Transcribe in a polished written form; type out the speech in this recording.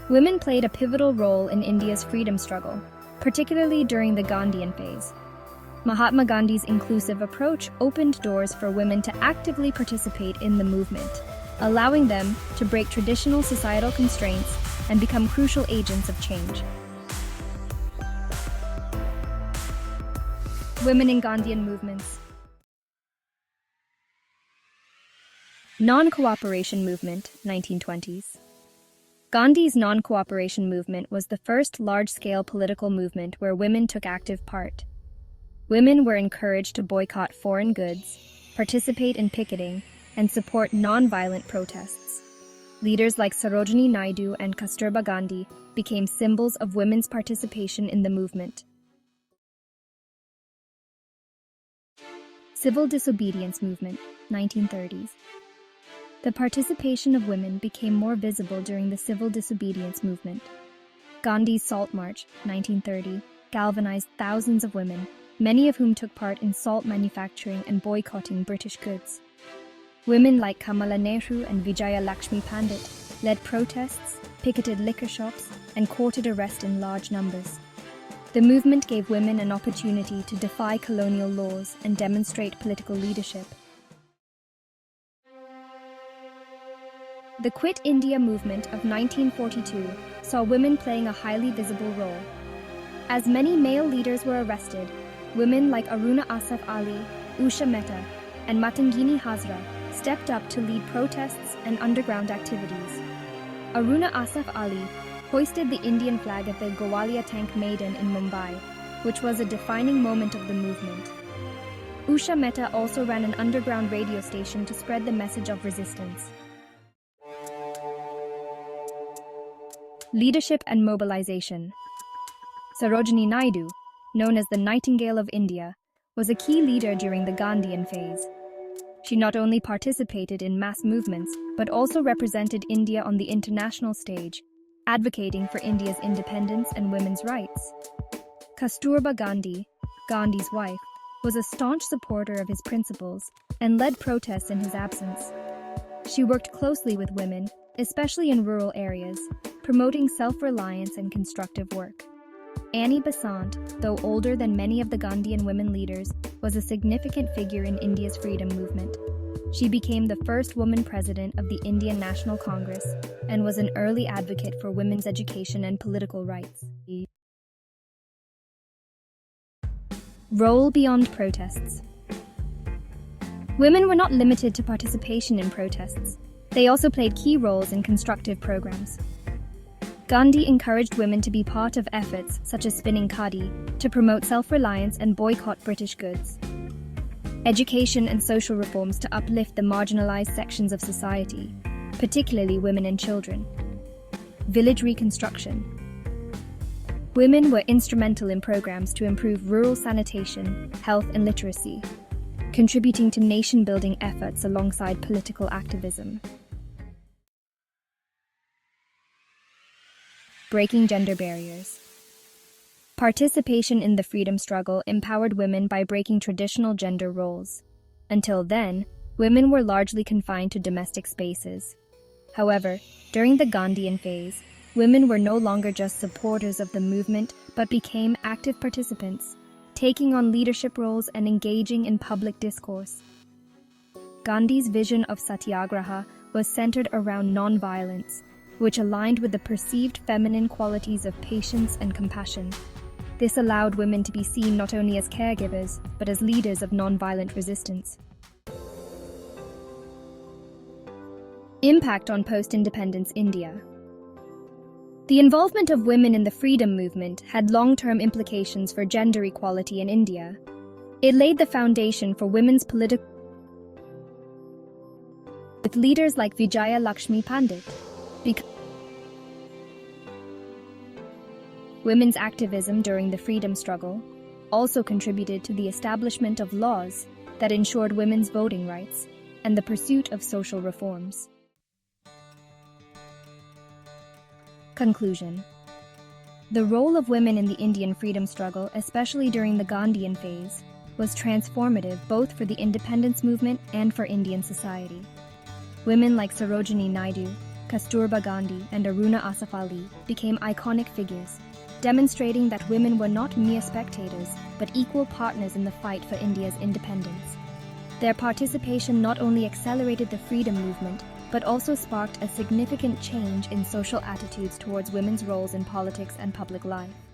Women played a pivotal role in India's freedom struggle, particularly during the Gandhian phase. Mahatma Gandhi's inclusive approach opened doors for women to actively participate in the movement, allowing them to break traditional societal constraints and become crucial agents of change. Women in Gandhian movements. Non-cooperation movement, 1920s. Gandhi's non-cooperation movement was the first large-scale political movement where women took active part. Women were encouraged to boycott foreign goods, participate in picketing, and support non-violent protests. Leaders like Sarojini Naidu and Kasturba Gandhi became symbols of women's participation in the movement. Civil Disobedience Movement, 1930s. The participation of women became more visible during the Civil Disobedience Movement. Gandhi's Salt March, 1930, galvanized thousands of women, many of whom took part in salt manufacturing and boycotting British goods. Women like Kamala, Nehru and Vijaya Lakshmi Pandit led protests, picketed liquor shops, and courted arrest in large numbers. The movement gave women an opportunity to defy colonial laws and demonstrate political leadership. The Quit India movement of 1942 saw women playing a highly visible role. As many male leaders were arrested, women like Aruna Asaf Ali, Usha Mehta, and Matangini Hazra stepped up to lead protests and underground activities. Aruna Asaf Ali hoisted the Indian flag at the Gwalior Tank Maidan in Mumbai, which was a defining moment of the movement. Usha Mehta also ran an underground radio station to spread the message of resistance. Leadership and mobilization. Sarojini Naidu, known as the Nightingale of India, was a key leader during the Gandhian phase. She not only participated in mass movements, but also represented India on the international stage, advocating for India's independence and women's rights. Kasturba Gandhi, Gandhi's wife, was a staunch supporter of his principles and led protests in his absence. She worked closely with women, especially in rural areas, promoting self-reliance and constructive work. Annie Besant, though older than many of the Gandhian women leaders, was a significant figure in India's freedom movement. She became the first woman president of the Indian National Congress and was an early advocate for women's education and political rights. Role beyond protests. Women were not limited to participation in protests. They also played key roles in constructive programs. Gandhi encouraged women to be part of efforts such as spinning khadi to promote self-reliance and boycott British goods. Education and social reforms to uplift the marginalized sections of society, particularly women and children. Village reconstruction. Women were instrumental in programs to improve rural sanitation, health and literacy, contributing to nation-building efforts alongside political activism. Breaking gender barriers. Participation in the freedom struggle empowered women by breaking traditional gender roles. Until then, women were largely confined to domestic spaces. However, during the Gandhian phase, women were no longer just supporters of the movement but became active participants, taking on leadership roles and engaging in public discourse. Gandhi's vision of satyagraha was centered around nonviolence, which aligned with the perceived feminine qualities of patience and compassion. This allowed women to be seen not only as caregivers, but as leaders of nonviolent resistance. Impact on post-independence India. The involvement of women in the freedom movement had long-term implications for gender equality in India. It laid the foundation for women's political with leaders like Vijaya Lakshmi Pandit. Women's activism during the freedom struggle also contributed to the establishment of laws that ensured women's voting rights and the pursuit of social reforms. Conclusion. The role of women in the Indian freedom struggle, especially during the Gandhian phase, was transformative both for the independence movement and for Indian society. Women like Sarojini Naidu, Kasturba Gandhi and Aruna Asaf Ali became iconic figures, demonstrating that women were not mere spectators, but equal partners in the fight for India's independence. Their participation not only accelerated the freedom movement, but also sparked a significant change in social attitudes towards women's roles in politics and public life.